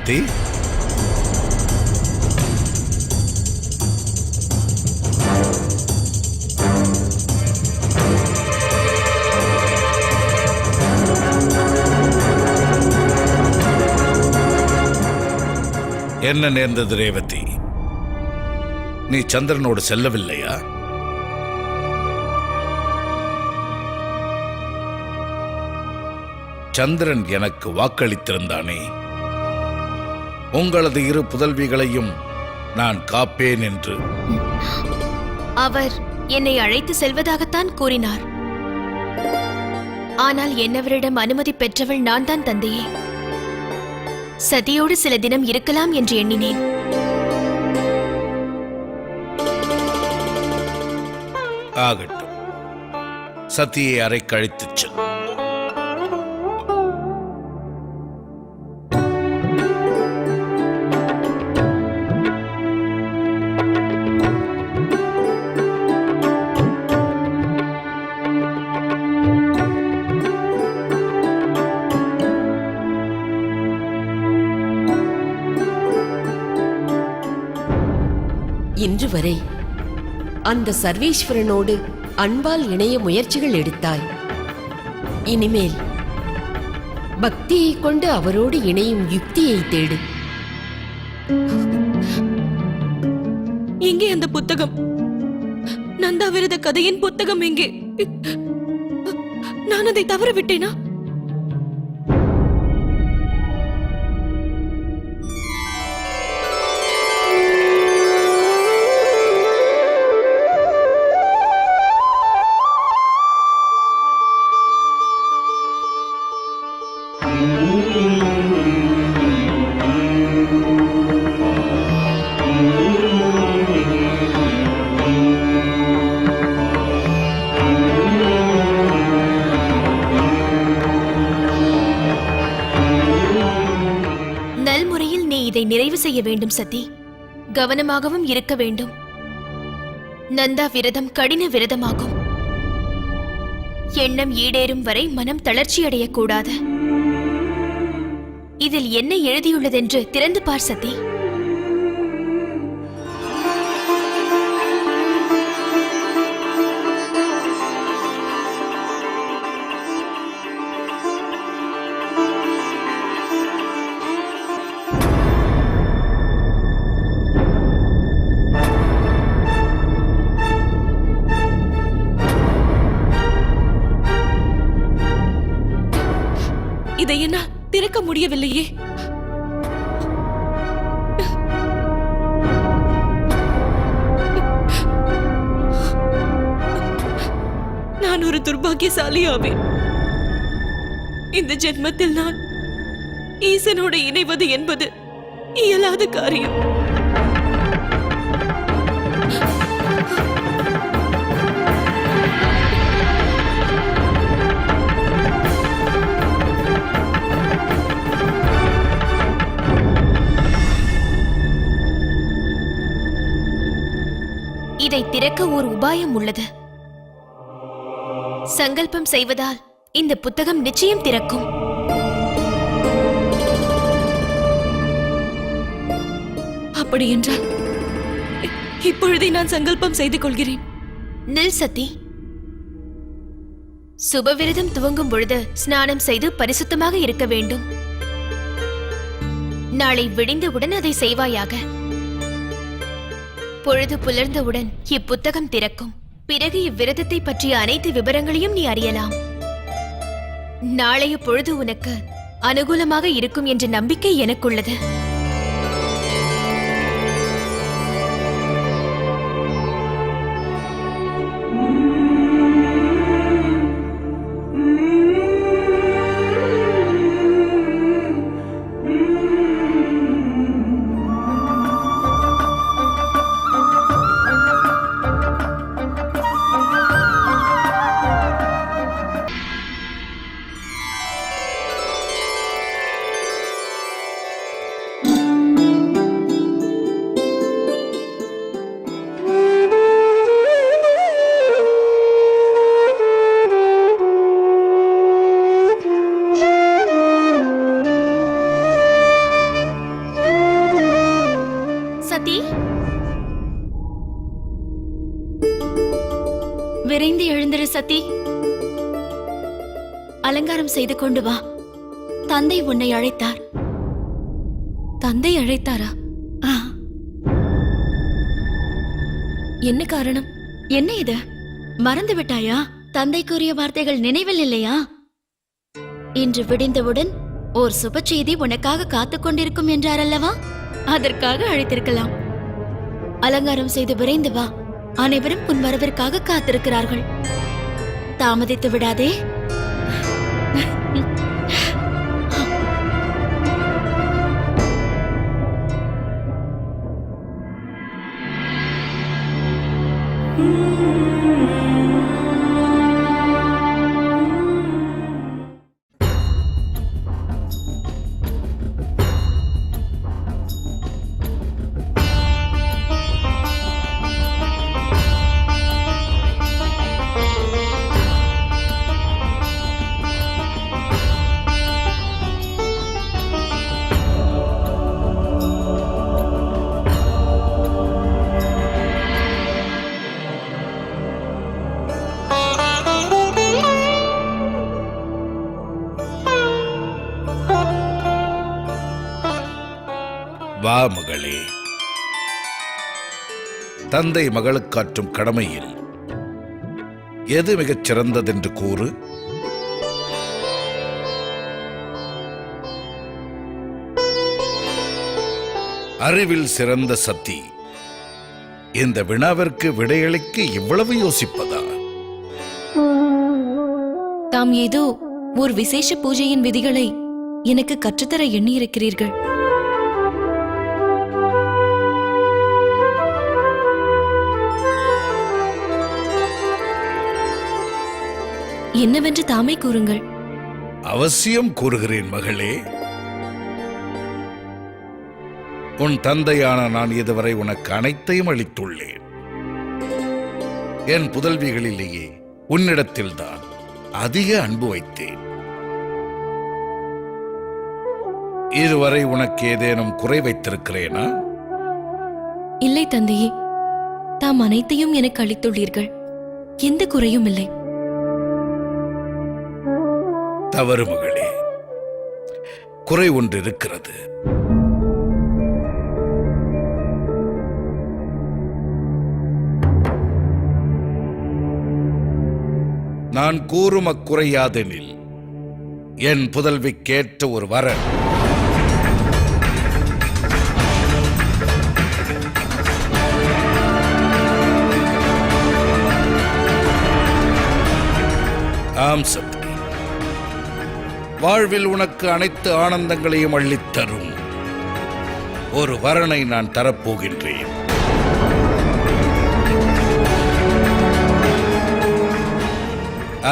ரேவதி, என்ன நேர்ந்தது ரேவதி? நீ சந்திரனோடு செல்லவில்லையா? சந்திரன் எனக்கு வாக்களித்திருந்தானே, உங்களது இரு புதல்விகளையும் நான் காப்பேன் என்று. அவர் என்னை அழைத்து செல்வதாகத்தான் கூறினார். ஆனால் என்னவரிடம் அனுமதி பெற்றவள் நான் தான் தந்தையே. சதியோடு சில தினம் இருக்கலாம் என்று எண்ணினேன். ஆகட்டும், சதியை அறைக்கு அழைத்துச் செல். இன்று வரை அந்த சர்வேஸ்வரனோடு அன்பால் இணைய முயற்சிகள் எடுத்தாய். இனிமேல் பக்தியை கொண்டு அவரோடு இணையும் யுக்தியை தேடு. எங்கே அந்த புத்தகம்? நந்தாவிரத கதையின் புத்தகம் எங்கே? நான் அதை தவற விட்டேனா? நல்முறையில் நீ இதை நிறைவு செய்ய வேண்டும் சதி. கவனமாகவும் இருக்க வேண்டும். நந்தா விரதம் கடின விரதமாகும். எண்ணம் ஈடேறும் வரை மனம் தளர்ச்சியடையக்கூடாது. இதில் என்ன எழுதியுள்ளதென்று திறந்து பார் சதி. இதை என்ன திறக்க முடியவில்லையே. நான் ஒரு துர்பாகியசாலி ஆவேன். இந்த ஜென்மத்தில் நான் ஈசனோடு இணைவது என்பது இயலாத காரியம். இதை திறக்க ஓர் உபாயம் உள்ளது. சங்கல்பம் செய்வதால் இந்த புத்தகம் நிச்சயம் திறக்கும். அப்படி என்றால் இப்பொழுதே நான் சங்கல்பம் செய்து கொள்கிறேன். நில் சதி. சுபவிரதம் துவங்கும் பொழுது ஸ்நானம் செய்து பரிசுத்தமாக இருக்க வேண்டும். நாளை விடிந்தவுடன் அதை செய்வாயாக. பொழுது புலர்ந்தவுடன் இப்புத்தகம் திறக்கும். பிறகு இவ்விரதத்தை பற்றிய அனைத்து விவரங்களையும் நீ அறியலாம். நாளைய பொழுது உனக்கு அனுகூலமாக இருக்கும் என்ற நம்பிக்கை எனக்குள்ளது. சதி, விரைந்து எழுந்திரு சதி. அலங்காரம் செய்து கொண்டு வா. தந்தை உன்னை அழைத்தார். தந்தை அழைத்தாரா? ஆ, என்ன காரணம்? என்ன இது, மறந்து விட்டாயா? தந்தை கூறிய வார்த்தைகள் நினைவில் இல்லையா? இன்று விடிந்தவுடன் ஓர் சுப செய்தி உனக்காக காத்துக் கொண்டிருக்கும் என்றார் அல்லவா? அதற்காக அழைத்திருக்கலாம். அலங்காரம் செய்து விரைந்து வா. அனைவரும் உன் வரவிற்காக காத்திருக்கிறார்கள். தாமதித்து விடாதே. வா மகளே. தந்தை மகளுக்காற்றும் கடமையில் எது மிகச் சிறந்ததென்று கூறு. அறிவில் சிறந்த சதி, இந்த வினாவிற்கு விடையளிக்க இவ்வளவு யோசிப்பதா? தாம் ஏதோ ஒரு விசேஷ பூஜையின் விதிகளை எனக்கு கற்றுத்தர எண்ணியிருக்கிறீர்கள். என்னவென்று தாமே கூறுங்கள். அவசியம் கூறுகிறேன் மகளே. உன் தந்தையான நான் இதுவரை உனக்கு அனைத்தையும் அளித்துள்ளேன். என் புதல்விகளிலேயே உன்னிடத்தில்தான் அதிக அன்பு வைத்தேன். இதுவரை உனக்கு ஏதேனும் குறை வைத்திருக்கிறேனா? இல்லை தந்தையே, தாம் அனைத்தையும் எனக்கு அளித்துள்ளீர்கள். எந்த குறையும் இல்லை. தவறு மகளே, குறை ஒன்று இருக்கிறது. நான் கூறும் அக்குறையாதெனில் என் புதல்விக்கேற்ற ஒரு வரன் ஆம் சக்தி, வாழ்வில் உனக்கு அனைத்து ஆனந்தங்களையும் அள்ளித்தரும் ஒரு வரனை நான் தரப்போகின்றேன்.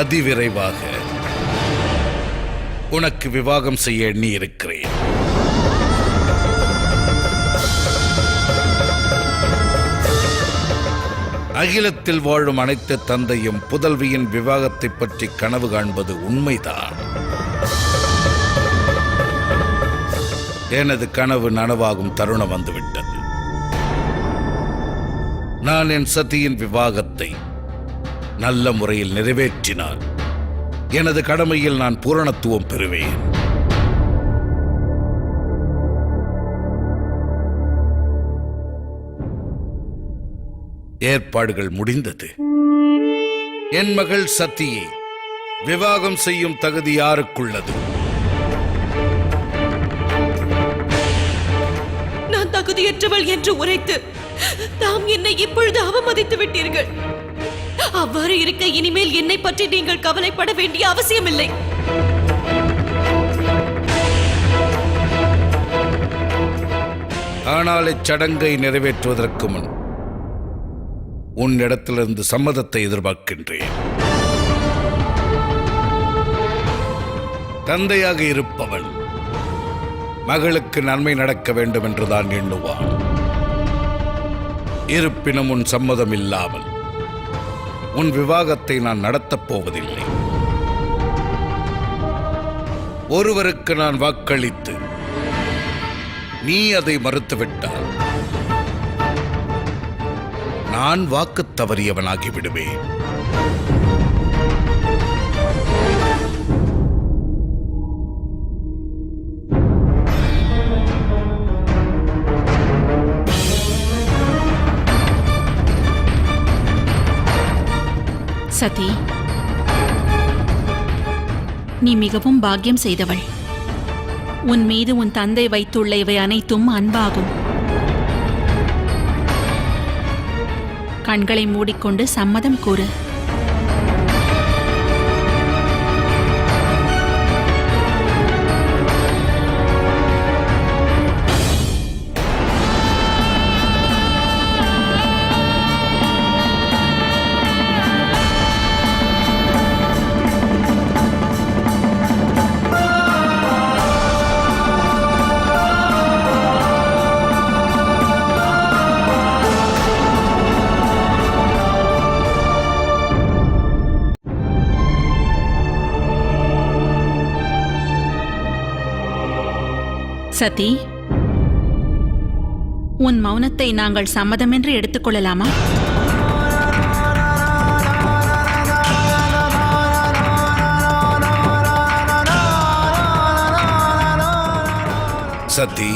அதிவிரைவாக உனக்கு விவாகம் செய்ய எண்ணி இருக்கிறேன். அகிலத்தில் வாழும் அனைத்து தந்தையும் புதல்வியின் விவாகத்தை பற்றி கனவு காண்பது உண்மைதான். எனது கனவு நனவாகும் தருணம் வந்துவிட்டது. நான் என் சதியின் விவாகத்தை நல்ல முறையில் நிறைவேற்றினால் எனது கடமையில் நான் பூரணத்துவம் பெறுவேன். ஏற்பாடுகள் முடிந்தது. என் மகள் சதியை விவாகம் செய்யும் தகுதி யாருக்குள்ளது? நான் தகுதியற்றவள் என்று உரைத்து தாம் என்னை இப்பொழுது அவமதித்து விட்டீர்கள். அவ்வாறு இருக்க இனிமேல் என்னை பற்றி நீங்கள் கவலைப்பட வேண்டிய அவசியமில்லை. ஆனால் இச்சடங்கை நிறைவேற்றுவதற்கு முன் உன்னிடத்திலிருந்து சம்மதத்தை எதிர்பார்க்கின்றேன். தந்தையாக இருப்பவன் மகளுக்கு நன்மை நடக்க வேண்டும் என்றுதான் எண்ணுவான். இருப்பினும் உன் சம்மதம் இல்லாமல் உன் விவாகத்தை நான் நடத்தப் போவதில்லை. ஒருவருக்கு நான் வாக்களித்து நீ அதை மறுத்துவிட்டால் நான் வாக்கு தவறியவனாகி விடுவேன். சதி, நீ மிகவும் பாக்கியம் செய்தவள். உன் மீது உன் தந்தை வைத்துள்ள இவை அனைத்தும் அன்பாகும். கண்களை மூடிக்கொண்டு சம்மதம் கூறு. சதி, உன் மௌனத்தை நாங்கள் சம்மதமென்று எடுத்துக்கொள்ளலாமா? சதி,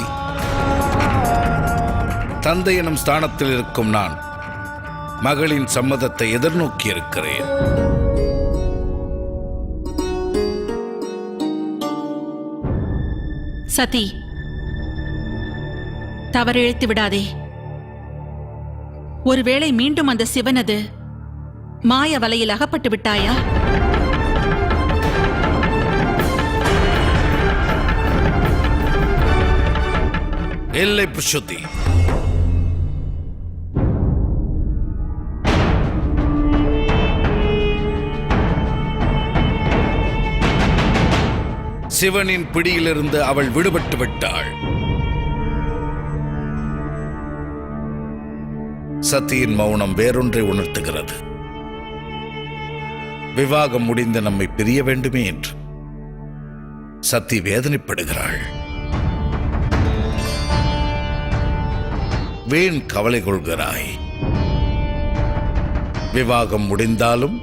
தந்தை எனும் ஸ்தானத்தில் இருக்கும் நான் மகளின் சம்மதத்தை எதிர்நோக்கி இருக்கிறேன். சதி, தவறிழைத்து விடாதே. ஒருவேளை மீண்டும் அந்த சிவனது மாய வலையில் அகப்பட்டு விட்டாயா? இல்லை புருஷோத்தி, சிவனின் பிடியிலிருந்து அவள் விடுபட்டு விட்டாள். சதியின் மௌனம் வேறொன்றை உணர்த்துகிறது. விவாகம் முடிந்து நம்மை பிரிய வேண்டுமே என்று சதி வேதனைப்படுகிறாள். வீண் கவலை கொள்கிறாய். விவாகம் முடிந்தாலும்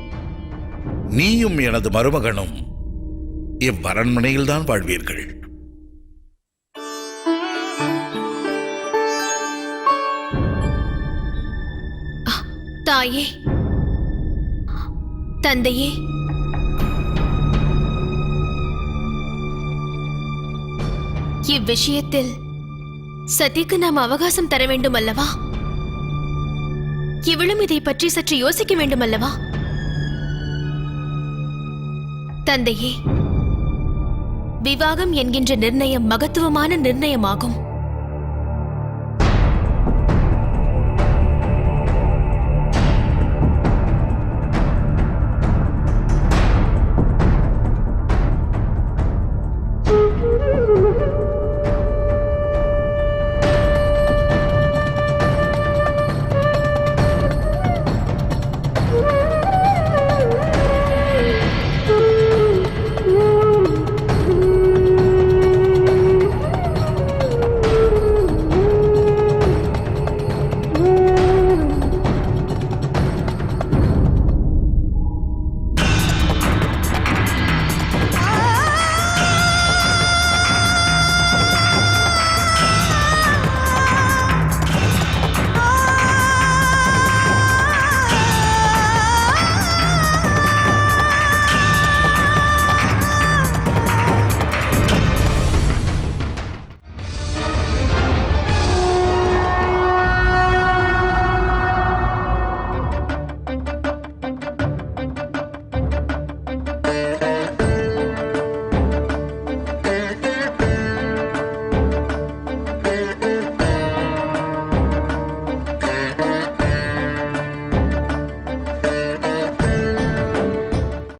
நீயும் எனது மருமகனும் இவ்வரண்மனையில்தான் வாழ்வீர்கள். தாயே, தந்தையே, இவ்விஷயத்தில் சதிக்கு நாம் அவகாசம் தர வேண்டும் அல்லவா? இவளும் இதை பற்றி சற்று யோசிக்க வேண்டும் அல்லவா? தந்தையே, விவாகம் என்கின்ற நிர்ணயம் மகத்துவமான நிர்ணயமாகும்.